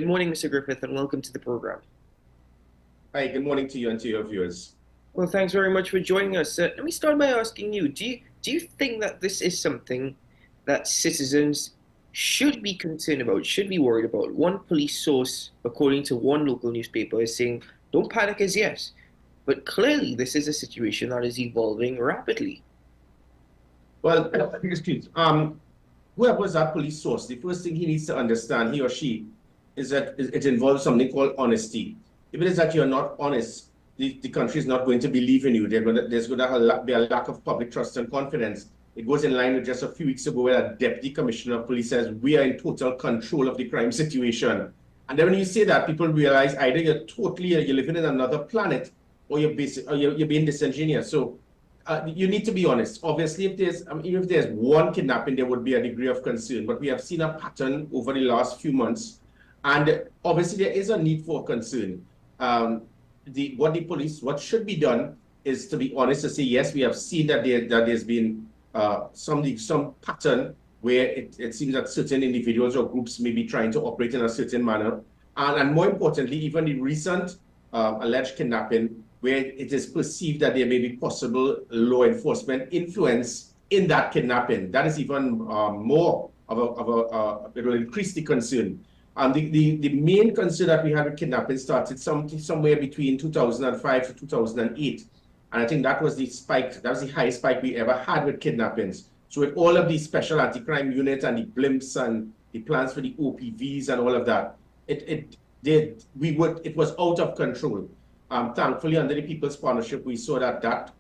Good morning, Mr. Griffith, and welcome to the program. Hi, good morning to you and to your viewers. Well, thanks very much for joining us. Let me start by asking you, do you think that this is something that citizens should be concerned about, should be worried about? One police source, according to one local newspaper, is saying, don't panic as yes. But clearly, this is a situation that is evolving rapidly. Well, excuse whoever was that police source, the first thing he needs to understand, he or she, is that it involves something called honesty. If it is that you're not honest, the country is not going to believe in you. There's going to be a lack of public trust and confidence. It goes in line with just a few weeks ago where a deputy commissioner of police says, we are in total control of the crime situation. And then when you say that, people realize either you're living in another planet or you're being disingenuous. So you need to be honest. Obviously, even if there's one kidnapping, there would be a degree of concern. But we have seen a pattern over the last few months. And obviously, there is a need for concern. What should be done is to be honest, to say, yes, we have seen that there's been some pattern where it seems that certain individuals or groups may be trying to operate in a certain manner. And more importantly, even the recent alleged kidnapping, where it is perceived that there may be possible law enforcement influence in that kidnapping. That is even more it will increase the concern. The main concern that we had with kidnapping started somewhere between 2005 to 2008. And I think that was the spike, that was the highest spike we ever had with kidnappings. So with all of these special anti-crime units and the blimps and the plans for the OPVs and all of that, it was out of control. Thankfully, under the People's Partnership, we saw that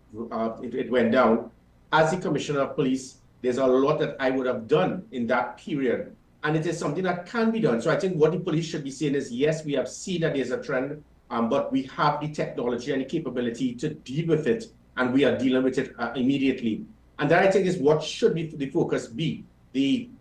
it went down. As the Commissioner of Police, there's a lot that I would have done in that period. And it is something that can be done. So I think what the police should be saying is, yes, we have seen that there's a trend, but we have the technology and the capability to deal with it, and we are dealing with it immediately. And that, I think, is what should be the focus be.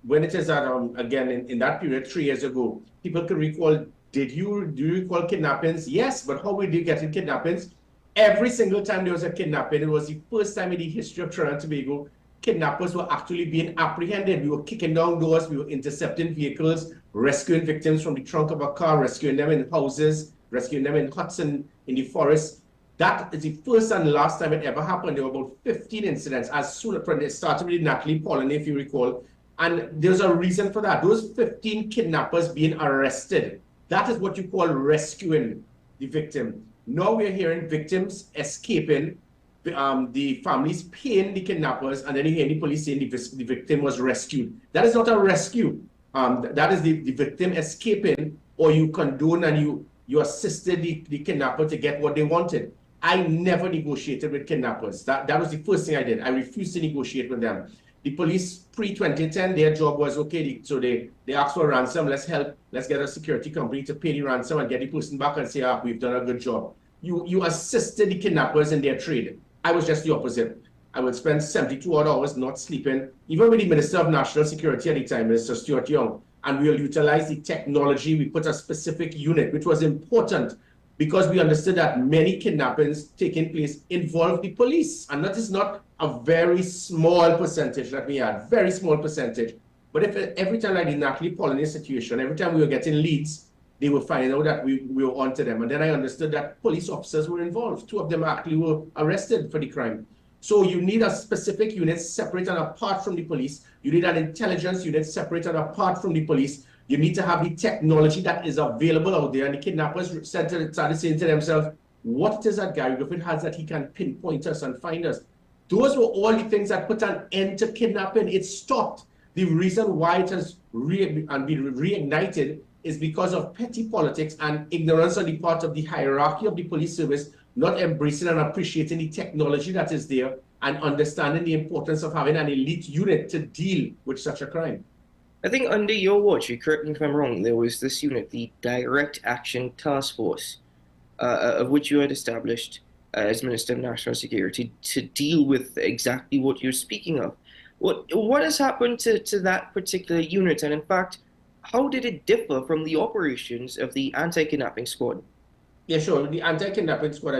When it is that, again, in that period, 3 years ago, people can recall, do you recall kidnappings? Yes, but how did you get in kidnappings? Every single time there was a kidnapping, it was the first time in the history of Trinidad and Tobago, kidnappers were actually being apprehended. We were kicking down doors, we were intercepting vehicles, rescuing victims from the trunk of a car, rescuing them in houses, rescuing them in huts in the forest. That is the first and last time it ever happened. There were about 15 incidents as soon as it started with Natalie Polony, if you recall. And there's a reason for that. Those 15 kidnappers being arrested, that is what you call rescuing the victim. Now we're hearing victims escaping, the families paying the kidnappers, and then you hear the police saying the victim was rescued. That is not a rescue. That is the victim escaping, or you condone and you assisted the kidnapper to get what they wanted. I never negotiated with kidnappers. That was the first thing I did. I refused to negotiate with them. The police pre-2010, their job was, okay, so they asked for a ransom, let's get a security company to pay the ransom and get the person back and say, we've done a good job. You assisted the kidnappers in their trade. I was just the opposite. I would spend 72 odd hours not sleeping, even with the Minister of National Security at the time, Mr. Stuart Young, and we'll utilize the technology. We put a specific unit, which was important because we understood that many kidnappings taking place involve the police. And that is not a very small percentage that we had, very small percentage. But if every time like the Natalie Polony situation, every time we were getting leads, they were finding out that we were onto them. And then I understood that police officers were involved. 2 of them actually were arrested for the crime. So you need a specific unit separate and apart from the police. You need an intelligence unit separate and apart from the police. You need to have the technology that is available out there. And the kidnappers started saying to themselves, what is that Gary Griffith has that he can pinpoint us and find us? Those were all the things that put an end to kidnapping. It stopped. The reason why it has been reignited is because of petty politics and ignorance on the part of the hierarchy of the police service, not embracing and appreciating the technology that is there and understanding the importance of having an elite unit to deal with such a crime. I think under your watch, you correct me if I'm wrong, there was this unit, the Direct Action Task Force, of which you had established as Minister of National Security to deal with exactly what you're speaking of. What has happened to that particular unit? And in fact, how did it differ from the operations of the anti-kidnapping squad? Yeah, sure. The anti-kidnapping squad,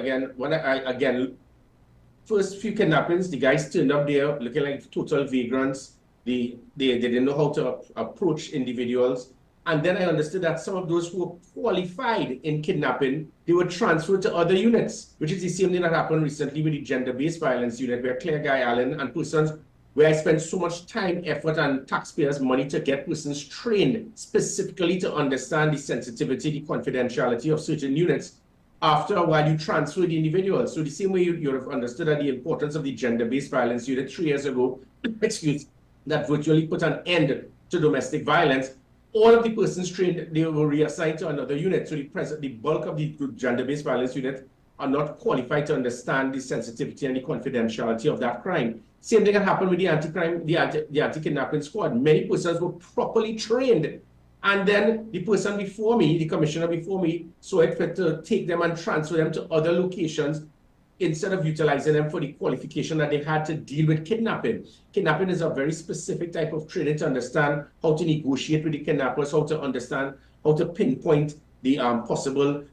first few kidnappings, the guys turned up there looking like total vagrants. They didn't know how to approach individuals. And then I understood that some of those who were qualified in kidnapping, they were transferred to other units, which is the same thing that happened recently with the gender-based violence unit, where Claire Guy Allen and persons, where I spent so much time, effort, and taxpayers' money to get persons trained specifically to understand the sensitivity, the confidentiality of certain units. After a while, you transfer the individuals. So the same way you have understood that the importance of the gender-based violence unit 3 years ago, that virtually put an end to domestic violence, all of the persons trained, they were reassigned to another unit. So the bulk of the gender-based violence unit are not qualified to understand the sensitivity and the confidentiality of that crime. Same thing can happen with the anti-crime, the anti-kidnapping squad. Many persons were properly trained. And then the person before me, the commissioner before me, saw it fit to take them and transfer them to other locations instead of utilizing them for the qualification that they had to deal with kidnapping. Kidnapping is a very specific type of training to understand how to negotiate with the kidnappers, how to understand, how to pinpoint the possible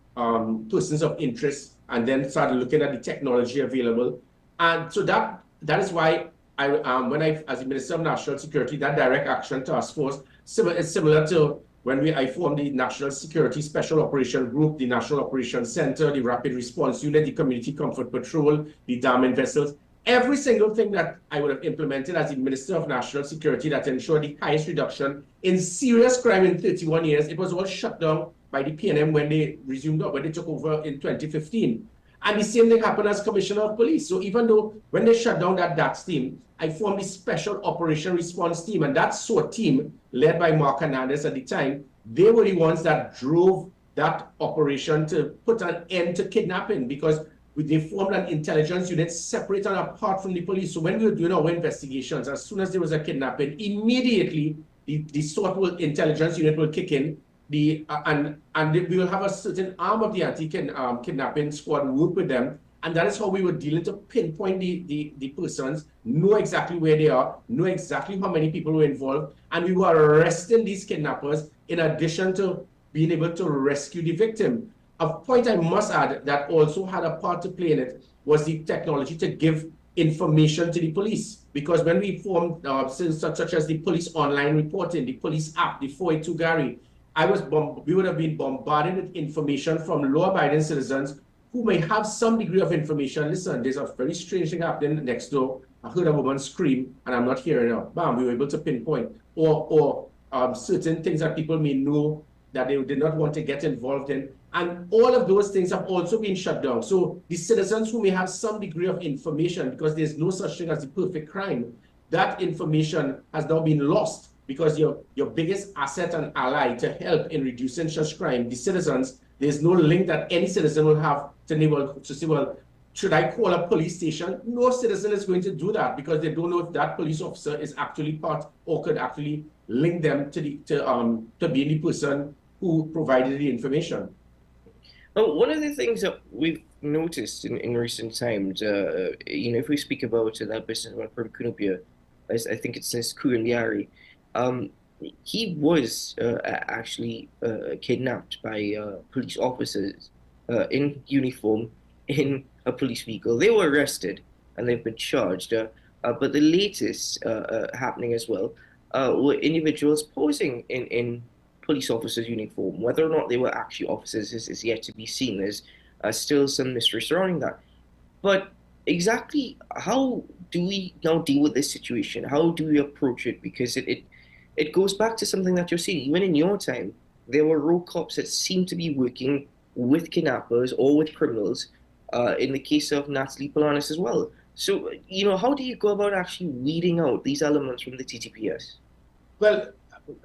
persons of interest, and then start looking at the technology available. And so that is why when I, as the Minister of National Security, that direct action task force is similar to when I formed the National Security Special Operation Group, the National Operations Center, the Rapid Response Unit, the Community Comfort Patrol, the damming vessels. Every single thing that I would have implemented as the Minister of National Security that ensured the highest reduction in serious crime in 31 years, it was all shut down by the PNM when they resumed up, when they took over in 2015. And the same thing happened as Commissioner of Police. So even though when they shut down that DATS team, I formed the Special Operation Response Team, and that SORT team, led by Mark Hernandez at the time, they were the ones that drove that operation to put an end to kidnapping, because they formed an intelligence unit separate and apart from the police. So when we were doing our investigations, as soon as there was a kidnapping, immediately the SORT intelligence unit will kick in. And we will have a certain arm of the anti-kidnapping squad work with them, and that is how we were dealing to pinpoint the persons, know exactly where they are, know exactly how many people were involved, and we were arresting these kidnappers in addition to being able to rescue the victim. A point I must add that also had a part to play in it was the technology to give information to the police, because when we formed such as the police online reporting, the police app, the 482 Gary, we would have been bombarded with information from law-abiding citizens who may have some degree of information. Listen, there's a very strange thing happening next door. I heard a woman scream, and I'm not hearing her. Bam, we were able to pinpoint. Or certain things that people may know that they did not want to get involved in. And all of those things have also been shut down. So the citizens who may have some degree of information, because there's no such thing as the perfect crime, that information has now been lost, because your biggest asset and ally to help in reducing such crime, the citizens, there's no link that any citizen will have to say, well, should I call a police station? No citizen is going to do that, because they don't know if that police officer is actually part or could actually link them to being the person who provided the information. Well, one of the things that we've noticed in recent times, if we speak about that businessman from Kunupia, as I think it says Kurandiari, he was actually kidnapped by police officers in uniform in a police vehicle. They were arrested and they've been charged. But the latest happening as well were individuals posing in police officers' uniform. Whether or not they were actually officers is yet to be seen. There's still some mystery surrounding that. But exactly how do we now deal with this situation? How do we approach it? Because it goes back to something that you're seeing. Even in your time, there were road cops that seemed to be working with kidnappers or with criminals, in the case of Natalie Polanis as well. So, how do you go about actually weeding out these elements from the TTPS? Well,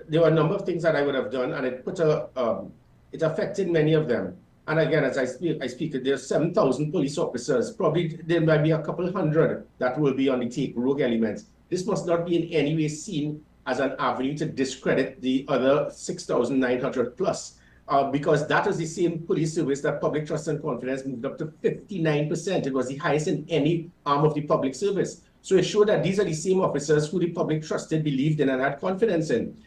there were a number of things that I would have done, and it affected many of them. And again, as I speak, there's 7,000 police officers. Probably there might be a couple hundred that will be on the take rogue elements. This must not be in any way seen as an avenue to discredit the other 6,900 plus, because that is the same police service that public trust and confidence moved up to 59%. It was the highest in any arm of the public service. So it showed that these are the same officers who the public trusted, believed in, and had confidence in.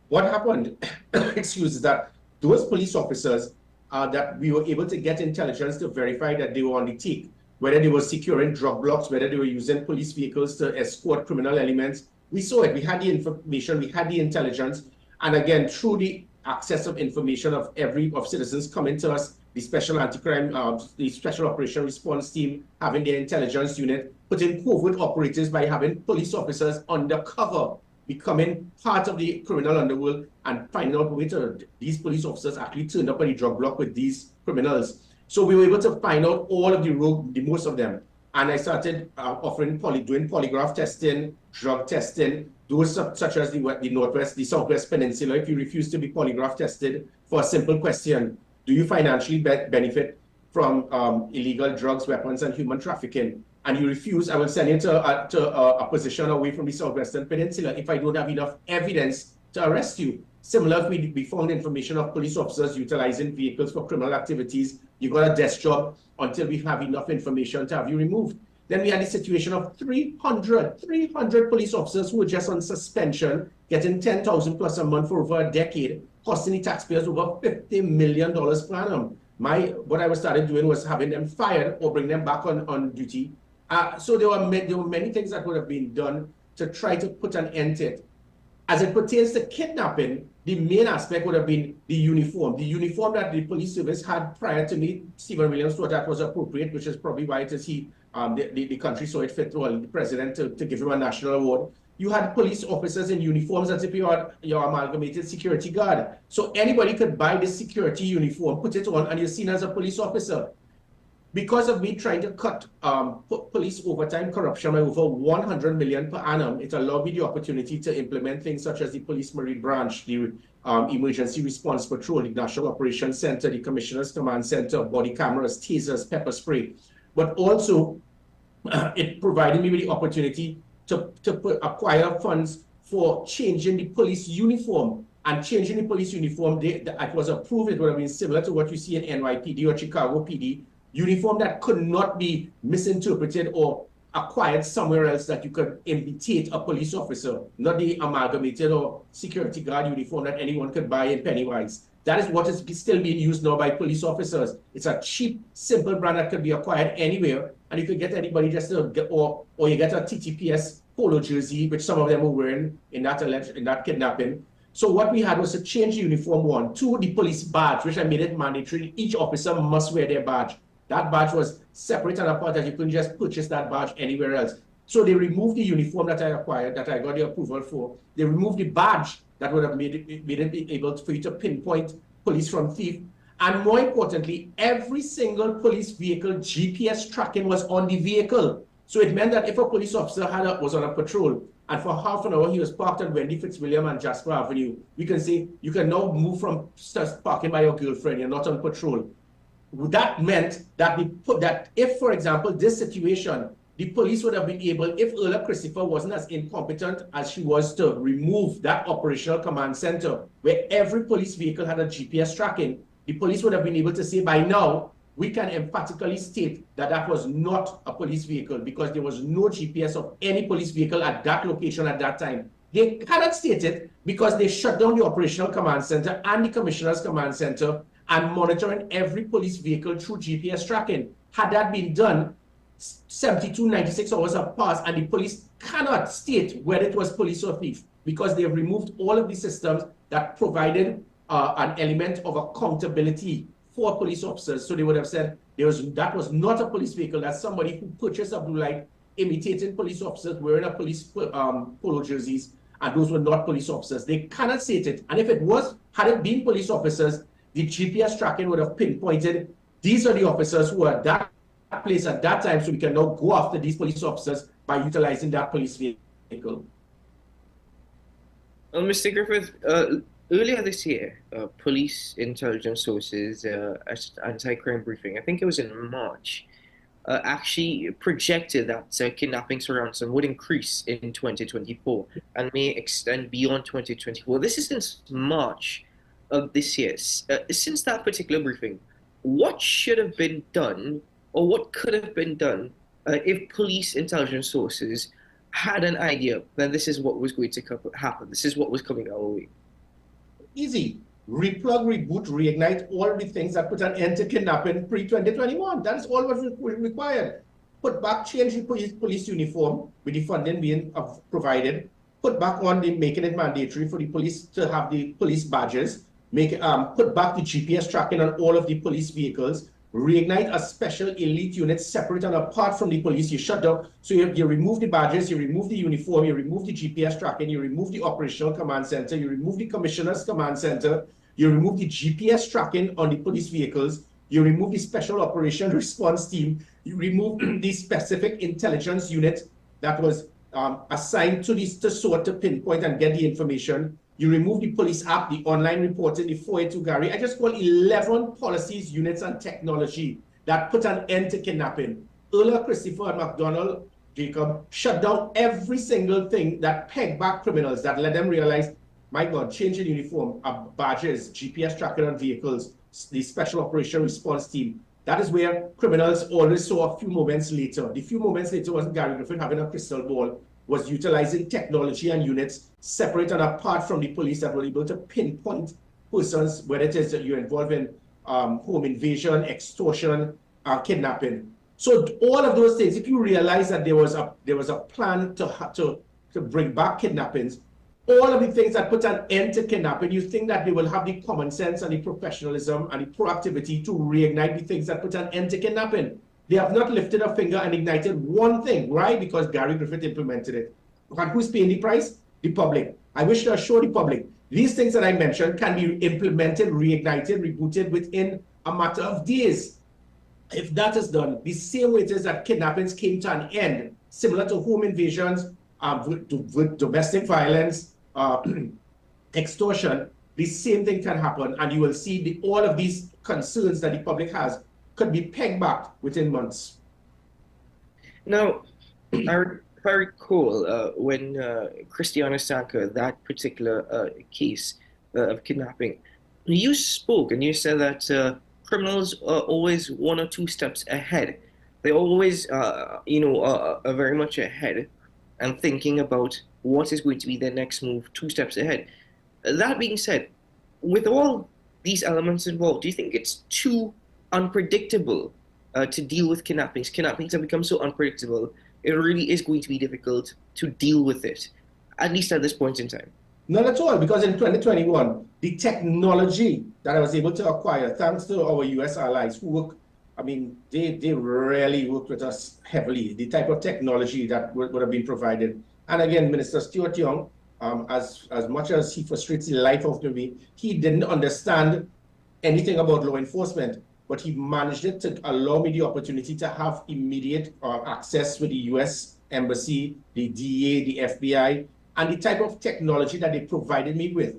What happened, is that those police officers that we were able to get intelligence to verify that they were on the take, whether they were securing drug blocks, whether they were using police vehicles to escort criminal elements. We saw it, we had the information, we had the intelligence, and again, through the access of information of citizens coming to us, the special anti-crime, the special operation response team having their intelligence unit, putting covert operatives by having police officers undercover, becoming part of the criminal underworld and finding out whether these police officers actually turned up at the drug block with these criminals. So we were able to find out all of the most of them. And I started doing polygraph testing, drug testing, those such as the Southwest Peninsula. If you refuse to be polygraph tested for a simple question, do you financially benefit from illegal drugs, weapons, and human trafficking? And you refuse, I will send you to a position away from the Southwestern Peninsula if I don't have enough evidence to arrest you. Similar, if we found information of police officers utilizing vehicles for criminal activities, you got a desk job until we have enough information to have you removed. Then we had a situation of 300 police officers who were just on suspension, getting $10,000 plus a month for over a decade, costing the taxpayers over $50 million per annum. What I started doing was having them fired or bring them back on duty. So there were many things that would have been done to try to put an end to it. As it pertains to kidnapping, the main aspect would have been the uniform. The uniform that the police service had prior to me, Stephen Williams thought that was appropriate, which is probably why it is the country saw it fit, well, the president to give him a national award. You had police officers in uniforms as if you are your amalgamated security guard. So anybody could buy this security uniform, put it on, and you're seen as a police officer. Because of me trying to cut police overtime corruption by over 100 million per annum, it allowed me the opportunity to implement things such as the Police Marine Branch, the Emergency Response Patrol, the National Operations Center, the Commissioner's Command Center, body cameras, tasers, pepper spray. But also, it provided me with the opportunity to acquire funds for changing the police uniform. And changing the police uniform, it was approved, it would have been similar to what you see in NYPD or Chicago PD, uniform that could not be misinterpreted or acquired somewhere else that you could imitate a police officer, not the amalgamated or security guard uniform that anyone could buy in Pennywise. That is what is still being used now by police officers. It's a cheap, simple brand that could be acquired anywhere, and you could get anybody just to get, or you get a TTPS polo jersey, which some of them were wearing in that kidnapping. So what we had was to change the uniform, one. Two, the police badge, which I made it mandatory. Each officer must wear their badge. That badge was separate and apart, that you couldn't just purchase that badge anywhere else. So they removed the uniform that I acquired, that I got the approval for. They removed the badge that would have made it able for you to pinpoint police from thief. And more importantly, every single police vehicle GPS tracking was on the vehicle. So it meant that if a police officer was on a patrol, and for half an hour he was parked on Wendy Fitzwilliam and Jasper Avenue, we can say, you can now move from parking by your girlfriend, you're not on patrol. That meant that if, for example, this situation, the police would have been able, if Earla Christopher wasn't as incompetent as she was to remove that operational command center, where every police vehicle had a GPS tracking, the police would have been able to say by now, we can emphatically state that that was not a police vehicle because there was no GPS of any police vehicle at that location at that time. They cannot state it because they shut down the operational command center and the commissioner's command center and monitoring every police vehicle through GPS tracking. Had that been done, 72, 96 hours have passed and the police cannot state whether it was police or thief because they have removed all of the systems that provided an element of accountability for police officers. So they would have said that was not a police vehicle, that's somebody who purchased a blue light imitating police officers wearing a police polo jerseys, and those were not police officers. They cannot state it. And if it was, had it been police officers, the GPS tracking would have pinpointed these are the officers who are at that place at that time, so we can now go after these police officers by utilizing that police vehicle. Well, Mr. Griffith, earlier this year, police intelligence sources at anti-crime briefing, I think it was in March, actually projected that kidnappings for ransom would increase in 2024 and may extend beyond 2024. This is since March of this year. Since that particular briefing, what should have been done or what could have been done if police intelligence sources had an idea that this is what was going to happen, this is what was coming our way? Easy. Replug, reboot, reignite all the things that put an end to kidnapping pre-2021. That is all what was required. Put back, change the police uniform with the funding being provided. Put back on the making it mandatory for the police to have the police badges. put back the GPS tracking on all of the police vehicles, reignite a special elite unit separate and apart from the police. You shut down, so you remove the badges, you remove the uniform, you remove the GPS tracking, you remove the operational command center, you remove the commissioner's command center, you remove the GPS tracking on the police vehicles, you remove the special operation response team, you remove the specific intelligence unit that was assigned to this to sort, to pinpoint and get the information. You remove the police app, the online reporting, the 482 Gary. I just call 11 policies, units, and technology that put an end to kidnapping. Earlier, Christopher and McDonald, Jacob, shut down every single thing that pegged back criminals, that let them realize, my God, changing uniform, badges, GPS tracking on vehicles, the special operation response team. That is where criminals always saw a few moments later. The few moments later wasn't Gary Griffith having a crystal ball, was utilizing technology and units separate and apart from the police that were able to pinpoint persons, whether it is that you're involved in home invasion, extortion, kidnapping. So all of those things, if you realize that there was a plan to bring back kidnappings, all of the things that put an end to kidnapping, you think that they will have the common sense and the professionalism and the proactivity to reignite the things that put an end to kidnapping. They have not lifted a finger and ignited one thing, right? Because Gary Griffith implemented it. And who's paying the price? The public. I wish to assure the public, these things that I mentioned can be implemented, reignited, rebooted within a matter of days. If that is done, the same way it is that kidnappings came to an end, similar to home invasions, with domestic violence, extortion, the same thing can happen, and you will see all of these concerns that the public has could be pegged back within months. Now, I recall when Christiana Sanka, that particular case of kidnapping, you spoke and you said that criminals are always one or two steps ahead. They always, are very much ahead and thinking about what is going to be their next move 2 steps ahead. That being said, with all these elements involved, do you think it's too unpredictable to deal with kidnappings? Kidnappings have become so unpredictable, it really is going to be difficult to deal with it, at least at this point in time. Not at all, because in 2021, the technology that I was able to acquire, thanks to our US allies who work, I mean, they really worked with us heavily, the type of technology that would have been provided. And again, Minister Stuart Young, as much as he frustrates the life out of me, he didn't understand anything about law enforcement, but he managed it to allow me the opportunity to have immediate access with the US Embassy, the DEA, the FBI, and the type of technology that they provided me with.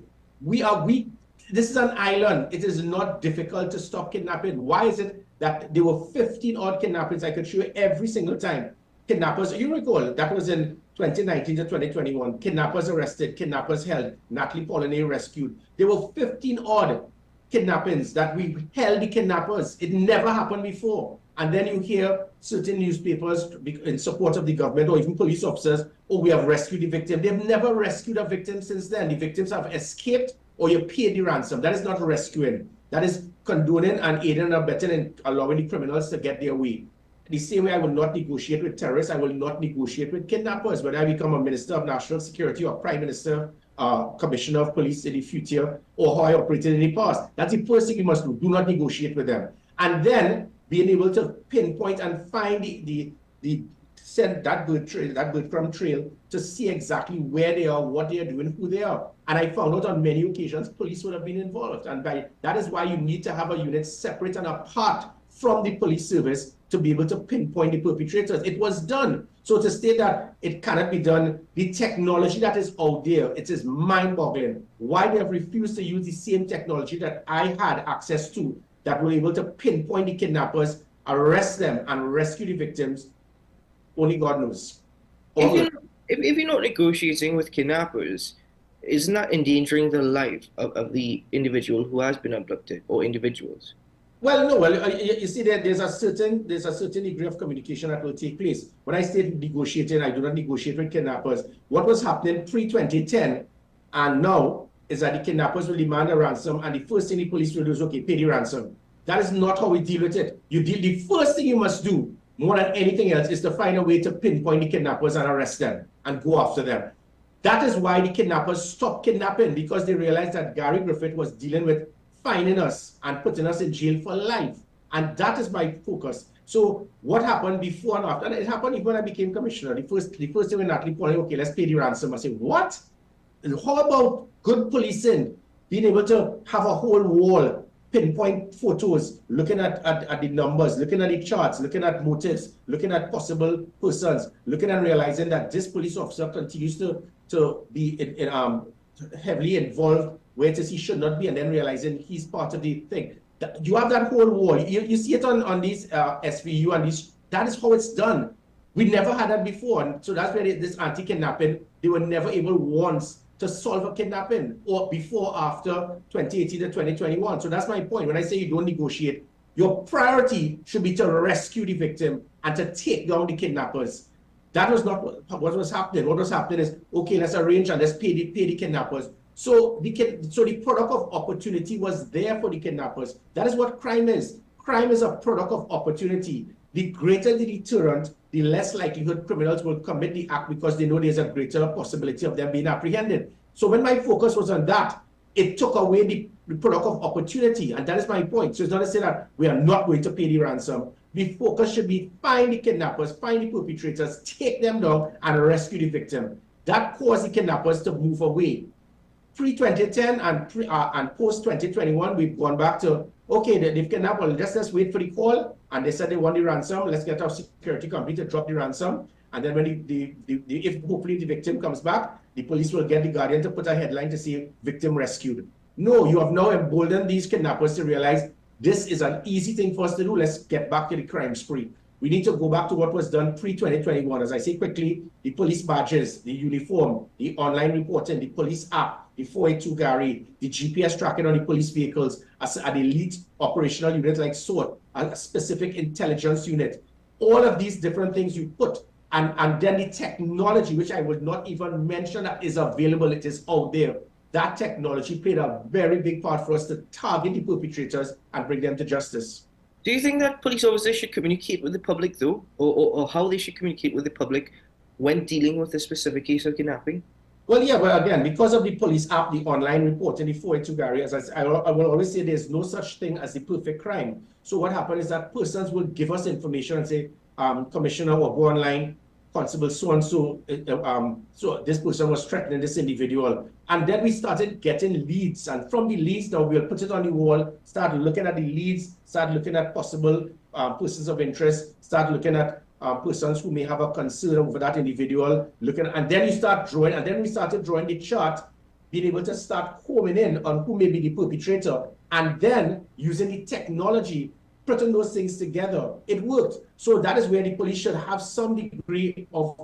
This is an island. It is not difficult to stop kidnapping. Why is it that there were 15 odd kidnappings I could show you every single time? Kidnappers, you recall, that was in 2019 to 2021. Kidnappers arrested, kidnappers held, Natalie Pollinay rescued. There were 15 odd kidnappings that we held the kidnappers. It never happened before. And then you hear certain newspapers in support of the government or even police officers, oh, we have rescued the victim. They've never rescued a victim since then. The victims have escaped or you paid the ransom. That is not rescuing. That is condoning and aiding and abetting and allowing the criminals to get their way. The same way I will not negotiate with terrorists, I will not negotiate with kidnappers. Whether I become a Minister of National Security or Prime Minister, Commissioner of Police in the future, or how I operated in the past. That's the first thing you must do. Do not negotiate with them. And then being able to pinpoint and find send that breadcrumb trail to see exactly where they are, what they are doing, who they are. And I found out on many occasions police would have been involved. And that is why you need to have a unit separate and apart from the police service to be able to pinpoint the perpetrators. It was done. So to state that it cannot be done, the technology that is out there, it is mind-boggling. Why they have refused to use the same technology that I had access to, that were able to pinpoint the kidnappers, arrest them, and rescue the victims, only God knows. If you're not negotiating with kidnappers, isn't that endangering the life of the individual who has been abducted, or individuals? Well, no. Well, you see, there's a certain degree of communication that will take place. When I say negotiating, I do not negotiate with kidnappers. What was happening pre-2010 and now is that the kidnappers will demand a ransom, and the first thing the police will do is, okay, pay the ransom. That is not how we deal with it. The first thing you must do, more than anything else, is to find a way to pinpoint the kidnappers and arrest them and go after them. That is why the kidnappers stopped kidnapping, because they realized that Gary Griffith was dealing with fining us and putting us in jail for life. And that is my focus. So what happened before and after? And it happened even when I became commissioner. The first thing when Natalie pointed, okay, let's pay the ransom. I said, what? How about good policing? Being able to have a whole wall, pinpoint photos, looking at the numbers, looking at the charts, looking at motives, looking at possible persons, looking and realizing that this police officer continues to be heavily involved where it is he should not be, and then realizing he's part of the thing. You have that whole wall. You see it on these SVU and these. That is how it's done. We never had that before, and so that's where this anti-kidnapping, they were never able once to solve a kidnapping, or before, after 2018 to 2021. So that's my point. When I say you don't negotiate, your priority should be to rescue the victim and to take down the kidnappers. That was not what was happening. What was happening is, okay, let's arrange and let's pay the kidnappers. So the product of opportunity was there for the kidnappers. That is what crime is. Crime is a product of opportunity. The greater the deterrent, the less likelihood criminals will commit the act, because they know there's a greater possibility of them being apprehended. So when my focus was on that, it took away the product of opportunity, and that is my point. So it's not to say that we are not going to pay the ransom. The focus should be find the kidnappers, find the perpetrators, take them down, and rescue the victim. That caused the kidnappers to move away. Pre-2010 and post-2021, we've gone back to, okay, they've kidnapped, well, let's wait for the call, and they said they want the ransom. Let's get our security company to drop the ransom, and then when if hopefully the victim comes back, the police will get the Guardian to put a headline to say victim rescued. No, you have now emboldened these kidnappers to realize this is an easy thing for us to do. Let's get back to the crime spree. We need to go back to what was done pre-2021. As I say quickly, the police badges, the uniform, the online reporting, the police app, the 482 Gary, the GPS tracking on the police vehicles, an elite operational unit like SWOT, a specific intelligence unit. All of these different things you put, and then the technology, which I would not even mention, that is available, it is out there. That technology played a very big part for us to target the perpetrators and bring them to justice. Do you think that police officers should communicate with the public, though, or how they should communicate with the public when dealing with a specific case of kidnapping? Well, yeah, but again, because of the police app, the online reporting, the 482 Gary, as I will always say, there's no such thing as the perfect crime. So what happens is that persons will give us information and say, Commissioner, or go online, Constable so-and-so, so this person was threatening this individual. And then we started getting leads. And from the leads, now we'll put it on the wall, start looking at the leads, start looking at possible persons of interest, start looking at persons who may have a concern over that individual, and then you start drawing, and then we started drawing the chart, being able to start homing in on who may be the perpetrator, and then using the technology, putting those things together. It worked. So that is where the police should have some degree of,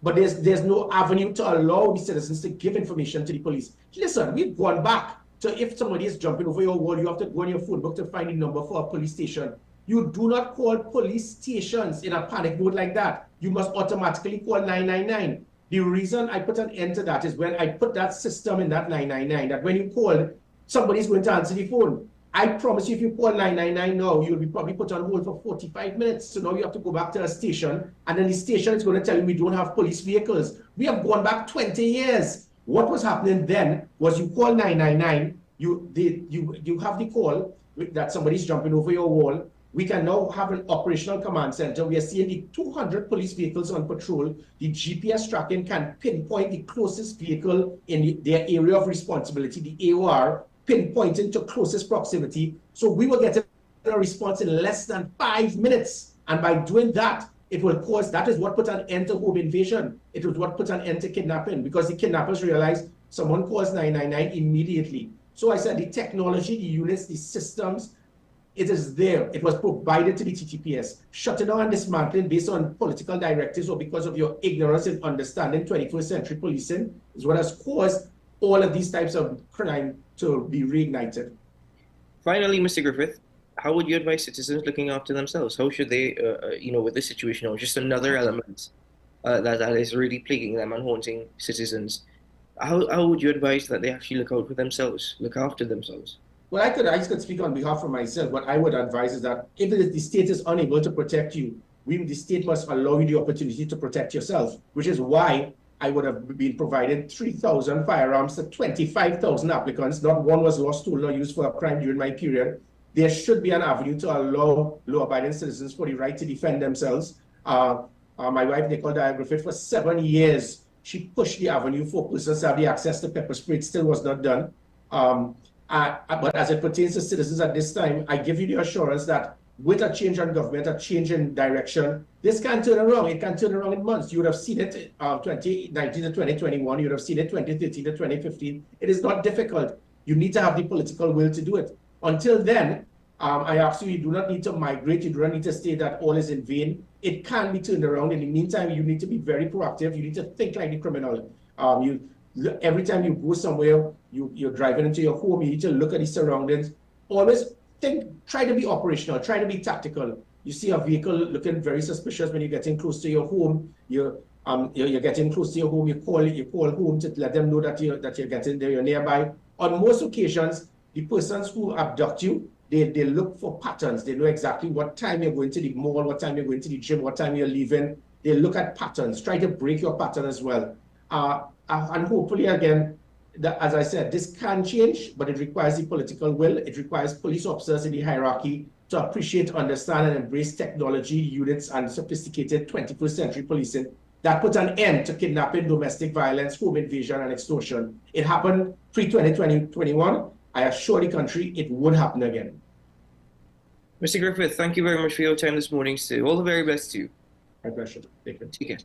but there's no avenue to allow the citizens to give information to the police. Listen, we've gone back to, if somebody is jumping over your wall, you have to go on your phone book to find the number for a police station. You do not call police stations in a panic mode like that. You must automatically call 999. The reason I put an end to that is when I put that system in that 999, that when you call, somebody's going to answer the phone. I promise you, if you call 999 now, you'll be probably put on hold for 45 minutes. So now you have to go back to a station, and then the station is going to tell you we don't have police vehicles. We have gone back 20 years. What was happening then was you call 999, you have the call that somebody's jumping over your wall. We can now have an operational command center. We are seeing the 200 police vehicles on patrol. The GPS tracking can pinpoint the closest vehicle in their area of responsibility, the AOR, pinpointing to closest proximity. So we will get a response in less than 5 minutes. And by doing that, it will cause, that is what put an end to home invasion. It was what put an end to kidnapping, because the kidnappers realized someone calls 999 immediately. So I said the technology, the units, the systems, it is there. It was provided to the TTPS. Shutting down and dismantling based on political directives or because of your ignorance in understanding 21st century policing is what has caused all of these types of crime to be reignited. Finally, Mr. Griffith, how would you advise citizens looking after themselves? How should they, with this situation, or just another element that is really plaguing them and haunting citizens, how would you advise that they actually look out for themselves, look after themselves? Well, I could speak on behalf of myself. What I would advise is that if the state is unable to protect you, the state must allow you the opportunity to protect yourself, which is why I would have been provided 3,000 firearms to 25,000 applicants. Not one was lost, stolen, or used for a crime during my period. There should be an avenue to allow law-abiding citizens for the right to defend themselves. My wife, Nicole Griffith, for 7 years, she pushed the avenue for persons to have the access to pepper spray. It still was not done. But as it pertains to citizens at this time, I give you the assurance that with a change in government, a change in direction, this can turn around. It can turn around in months. You would have seen it 2019 to 2021. You would have seen it 2013 to 2015. It is not difficult. You need to have the political will to do it. Until then, I ask you, you do not need to migrate. You do not need to say that all is in vain. It can be turned around. In the meantime, you need to be very proactive. You need to think like the criminal. Every time you go somewhere, you're driving into your home, you need to look at the surroundings. Always think, try to be operational, try to be tactical. You see a vehicle looking very suspicious when you're getting close to your home. You're getting close to your home. You call home to let them know that you're getting there, you're nearby. On most occasions, the persons who abduct you, they look for patterns. They know exactly what time you're going to the mall, what time you're going to the gym, what time you're leaving. They look at patterns. Try to break your pattern as well. And hopefully, again, as I said, this can change, but it requires the political will. It requires police officers in the hierarchy to appreciate, understand, and embrace technology, units, and sophisticated 21st century policing that put an end to kidnapping, domestic violence, home invasion, and extortion. It happened pre-2021. I assure the country it would happen again. Mr. Griffith, thank you very much for your time this morning, sir. All the very best to you. My pleasure. Take care. Take care.